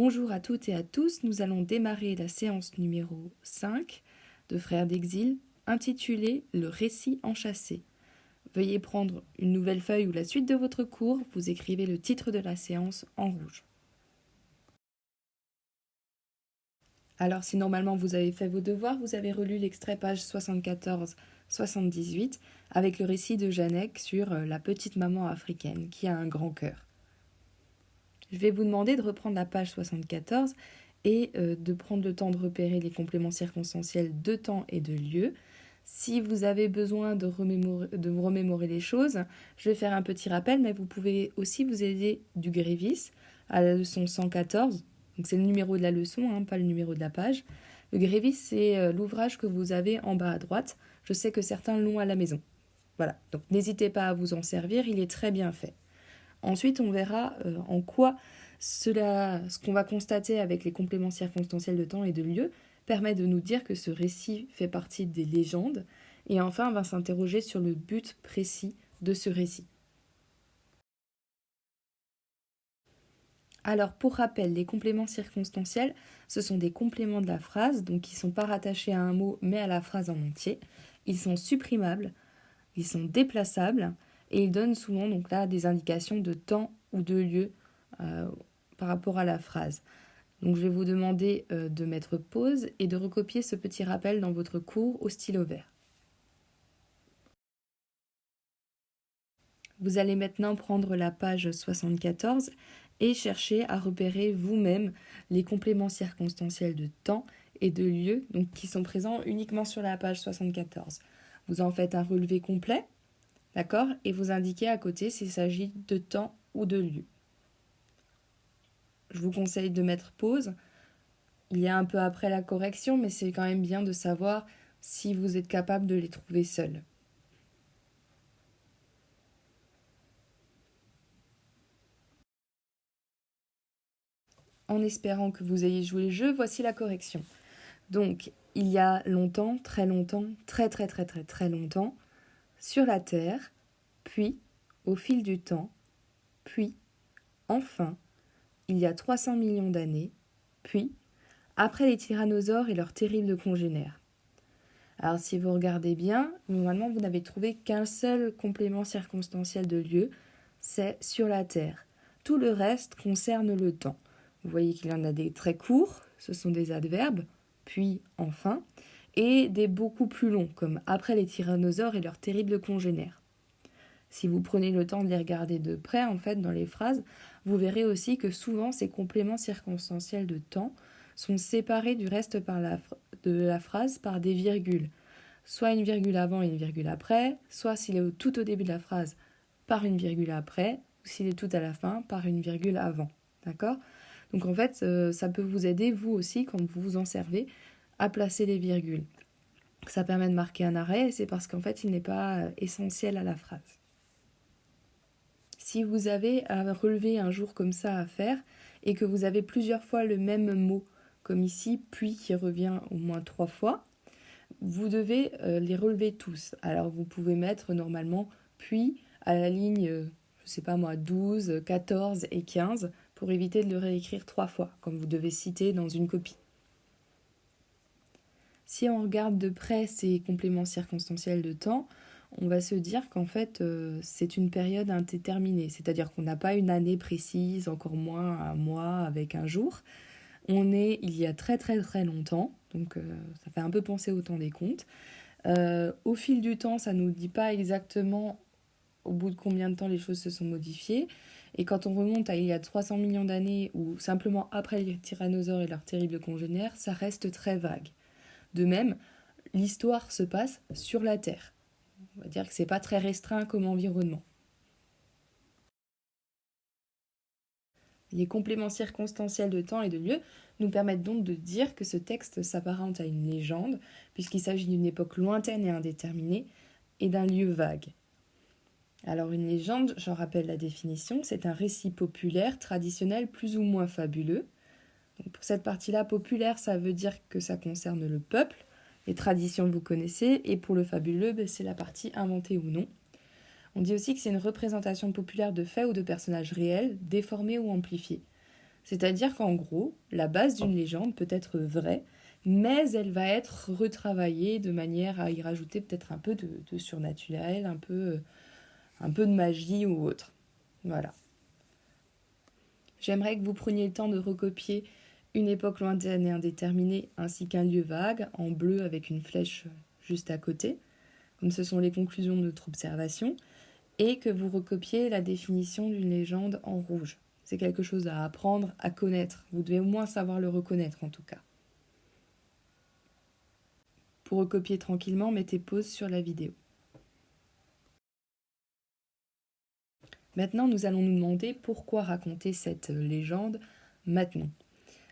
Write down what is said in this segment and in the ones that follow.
Bonjour à toutes et à tous, nous allons démarrer la séance numéro 5 de Frères d'Exil, intitulée Le récit enchâssé. Veuillez prendre une nouvelle feuille ou la suite de votre cours, vous écrivez le titre de la séance en rouge. Alors si normalement vous avez fait vos devoirs, vous avez relu l'extrait page 74-78 avec le récit de Janek sur la petite maman africaine qui a un grand cœur. Je vais vous demander de reprendre la page 74 et de prendre le temps de repérer les compléments circonstanciels de temps et de lieu. Si vous avez besoin de vous remémorer les choses, je vais faire un petit rappel, mais vous pouvez aussi vous aider du Grévis à la leçon 114. Donc c'est le numéro de la leçon, pas le numéro de la page. Le Grévis, c'est l'ouvrage que vous avez en bas à droite. Je sais que certains l'ont à la maison. Voilà, donc n'hésitez pas à vous en servir, il est très bien fait. Ensuite, on verra en quoi ce qu'on va constater avec les compléments circonstanciels de temps et de lieu permet de nous dire que ce récit fait partie des légendes. Et enfin, on va s'interroger sur le but précis de ce récit. Alors, pour rappel, les compléments circonstanciels, ce sont des compléments de la phrase, donc qui ne sont pas rattachés à un mot, mais à la phrase en entier. Ils sont supprimables, ils sont déplaçables, et ils donnent souvent donc là des indications de temps ou de lieu par rapport à la phrase. Donc je vais vous demander de mettre pause et de recopier ce petit rappel dans votre cours au stylo vert. Vous allez maintenant prendre la page 74 et chercher à repérer vous-même les compléments circonstanciels de temps et de lieu donc, qui sont présents uniquement sur la page 74. Vous en faites un relevé complet, d'accord, et vous indiquez à côté s'il s'agit de temps ou de lieu. Je vous conseille de mettre pause. Il y a un peu après la correction, mais c'est quand même bien de savoir si vous êtes capable de les trouver seuls. En espérant que vous ayez joué le jeu, voici la correction. Donc, il y a longtemps, très longtemps, sur la Terre, puis, au fil du temps, puis, enfin, il y a 300 millions d'années, puis, après les tyrannosaures et leurs terribles congénères. Alors si vous regardez bien, normalement vous n'avez trouvé qu'un seul complément circonstanciel de lieu, c'est sur la Terre. Tout le reste concerne le temps. Vous voyez qu'il y en a des très courts, ce sont des adverbes, puis enfin, et des beaucoup plus longs, comme après les tyrannosaures et leurs terribles congénères. Si vous prenez le temps de les regarder de près, en fait, dans les phrases, vous verrez aussi que souvent ces compléments circonstanciels de temps sont séparés du reste de la phrase par des virgules. Soit une virgule avant et une virgule après, soit s'il est tout au début de la phrase par une virgule après, ou s'il est tout à la fin par une virgule avant. D'accord ? Donc en fait, ça peut vous aider, vous aussi, quand vous vous en servez, à placer les virgules. Ça permet de marquer un arrêt, et c'est parce qu'en fait, il n'est pas essentiel à la phrase. Si vous avez à relever un jour comme ça à faire, et que vous avez plusieurs fois le même mot, comme ici, puis qui revient au moins 3 fois, vous devez les relever tous. Alors vous pouvez mettre normalement puis à la ligne, je sais pas moi, 12, 14 et 15 pour éviter de le réécrire 3 fois, comme vous devez citer dans une copie. Si on regarde de près ces compléments circonstanciels de temps, on va se dire qu'en fait c'est une période indéterminée, c'est-à-dire qu'on n'a pas une année précise, encore moins un mois avec un jour. On est il y a très longtemps, donc ça fait un peu penser au temps des contes. Au fil du temps, ça ne nous dit pas exactement au bout de combien de temps les choses se sont modifiées. Et quand on remonte à il y a 300 millions d'années ou simplement après les tyrannosaures et leurs terribles congénères, ça reste très vague. De même, l'histoire se passe sur la Terre. On va dire que c'est pas très restreint comme environnement. Les compléments circonstanciels de temps et de lieu nous permettent donc de dire que ce texte s'apparente à une légende, puisqu'il s'agit d'une époque lointaine et indéterminée, et d'un lieu vague. Alors une légende, j'en rappelle la définition, c'est un récit populaire, traditionnel, plus ou moins fabuleux. Donc pour cette partie-là, populaire, ça veut dire que ça concerne le peuple, les traditions vous connaissez, et pour le fabuleux, c'est la partie inventée ou non. On dit aussi que c'est une représentation populaire de faits ou de personnages réels, déformés ou amplifiés. C'est-à-dire qu'en gros, la base d'une légende peut être vraie, mais elle va être retravaillée de manière à y rajouter peut-être un peu de surnaturel, un peu de magie ou autre. Voilà. J'aimerais que vous preniez le temps de recopier une époque lointaine et indéterminée, ainsi qu'un lieu vague, en bleu avec une flèche juste à côté, comme ce sont les conclusions de notre observation, et que vous recopiez la définition d'une légende en rouge. C'est quelque chose à apprendre, à connaître. Vous devez au moins savoir le reconnaître en tout cas. Pour recopier tranquillement, mettez pause sur la vidéo. Maintenant, nous allons nous demander pourquoi raconter cette légende maintenant.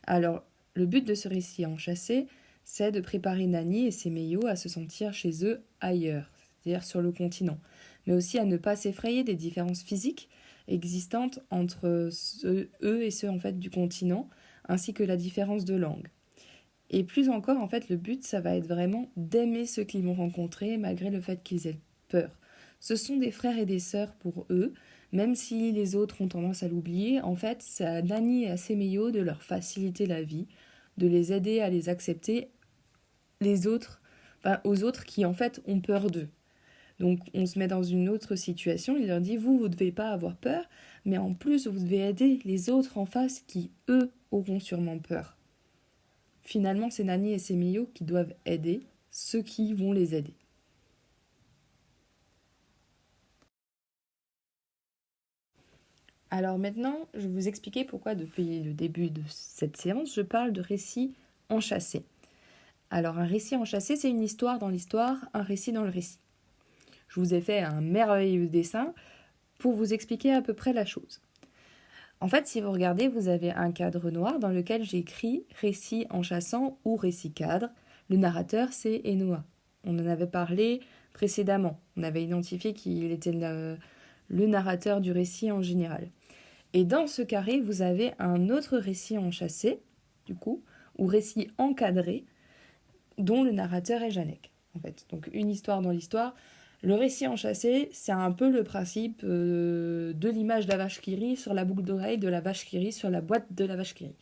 Alors, le but de ce récit enchâssé, c'est de préparer Nani et ses Meio à se sentir chez eux ailleurs, c'est-à-dire sur le continent, mais aussi à ne pas s'effrayer des différences physiques existantes entre eux et ceux en fait du continent, ainsi que la différence de langue. Et plus encore, en fait, le but, ça va être vraiment d'aimer ceux qu'ils vont rencontrer, malgré le fait qu'ils aient peur. Ce sont des frères et des sœurs pour eux, même si les autres ont tendance à l'oublier. En fait, c'est à Nani et à Semeyo de leur faciliter la vie, de les aider à les accepter, aux autres qui, en fait, ont peur d'eux. Donc, on se met dans une autre situation. Il leur dit, vous ne devez pas avoir peur, mais en plus, vous devez aider les autres en face qui, eux, auront sûrement peur. Finalement, c'est Nani et Semeyo qui doivent aider ceux qui vont les aider. Alors maintenant, je vais vous expliquer pourquoi depuis le début de cette séance, je parle de récit enchâssé. Alors un récit enchâssé, c'est une histoire dans l'histoire, un récit dans le récit. Je vous ai fait un merveilleux dessin pour vous expliquer à peu près la chose. En fait, si vous regardez, vous avez un cadre noir dans lequel j'ai écrit récit enchâssant ou récit cadre. Le narrateur, c'est Enoa. On en avait parlé précédemment. On avait identifié qu'il était le narrateur du récit en général. Et dans ce carré, vous avez un autre récit enchâssé, du coup, ou récit encadré, dont le narrateur est Janek. En fait, donc une histoire dans l'histoire. Le récit enchâssé, c'est un peu le principe de l'image de la vache qui rit sur la boucle d'oreille de la vache qui rit sur la boîte de la vache qui rit.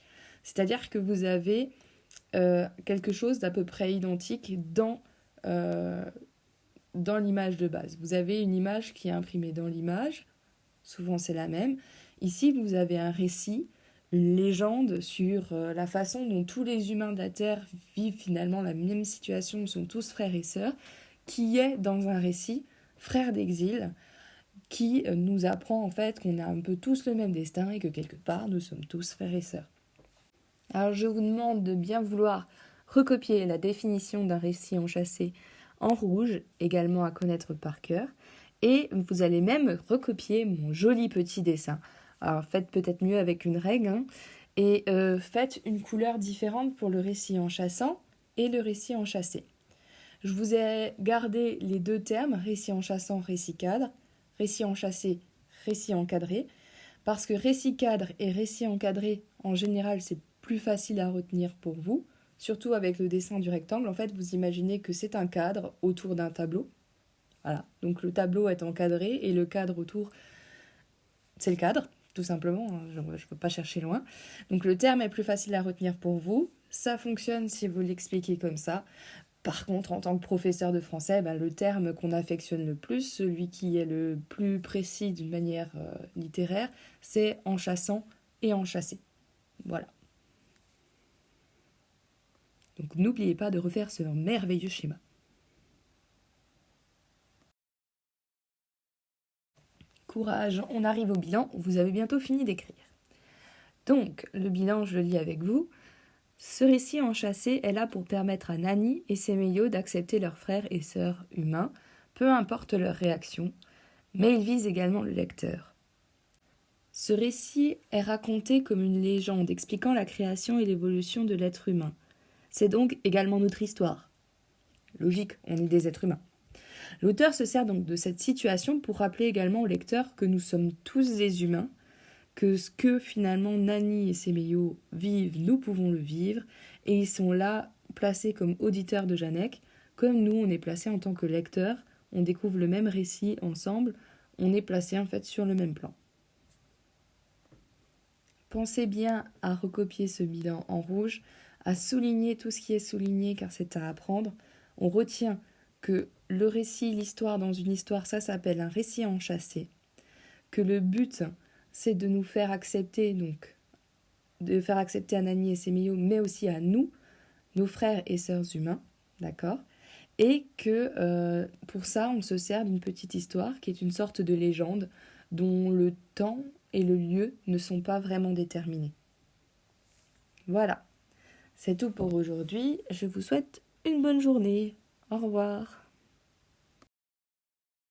C'est-à-dire que vous avez quelque chose d'à peu près identique dans l'image de base. Vous avez une image qui est imprimée dans l'image, souvent c'est la même. Ici, vous avez un récit, une légende sur la façon dont tous les humains de la Terre vivent finalement la même situation, sont tous frères et sœurs, qui est dans un récit, frère d'exil, qui nous apprend en fait qu'on a un peu tous le même destin et que quelque part nous sommes tous frères et sœurs. Alors je vous demande de bien vouloir recopier la définition d'un récit enchâssé en rouge, également à connaître par cœur, et vous allez même recopier mon joli petit dessin. Alors faites peut-être mieux avec une règle, hein, et faites une couleur différente pour le récit enchâssant et le récit enchâssé. Je vous ai gardé les deux termes, récit enchâssant, récit cadre, récit enchâssé, récit encadré, parce que récit cadre et récit encadré, en général, c'est plus facile à retenir pour vous, surtout avec le dessin du rectangle. En fait, vous imaginez que c'est un cadre autour d'un tableau. Voilà, donc le tableau est encadré et le cadre autour, c'est le cadre, tout simplement, je ne peux pas chercher loin. Donc le terme est plus facile à retenir pour vous, ça fonctionne si vous l'expliquez comme ça. Par contre, en tant que professeur de français, le terme qu'on affectionne le plus, celui qui est le plus précis d'une manière littéraire, c'est enchâssant et enchâssé. Voilà. Donc n'oubliez pas de refaire ce merveilleux schéma. Courage, on arrive au bilan, vous avez bientôt fini d'écrire. Donc, le bilan, je le lis avec vous. Ce récit enchâssé est là pour permettre à Nani et Semeyo d'accepter leurs frères et sœurs humains, peu importe leur réaction, mais il vise également le lecteur. Ce récit est raconté comme une légende expliquant la création et l'évolution de l'être humain. C'est donc également notre histoire. Logique, on est des êtres humains. L'auteur se sert donc de cette situation pour rappeler également au lecteur que nous sommes tous des humains, que ce que finalement Nani et Semeyo vivent, nous pouvons le vivre, et ils sont là placés comme auditeurs de Janek, comme nous on est placés en tant que lecteurs, on découvre le même récit ensemble, on est placés en fait sur le même plan. pensez bien à recopier ce bilan en rouge, à souligner tout ce qui est souligné car c'est à apprendre. On retient que le récit, l'histoire dans une histoire, ça s'appelle un récit enchâssé. Que le but, c'est de nous faire accepter, donc de faire accepter à Nani et Séméo, mais aussi à nous, nos frères et sœurs humains, d'accord? Et que pour ça, on se sert d'une petite histoire qui est une sorte de légende dont le temps et le lieu ne sont pas vraiment déterminés. Voilà, c'est tout pour aujourd'hui. Je vous souhaite une bonne journée. Au revoir.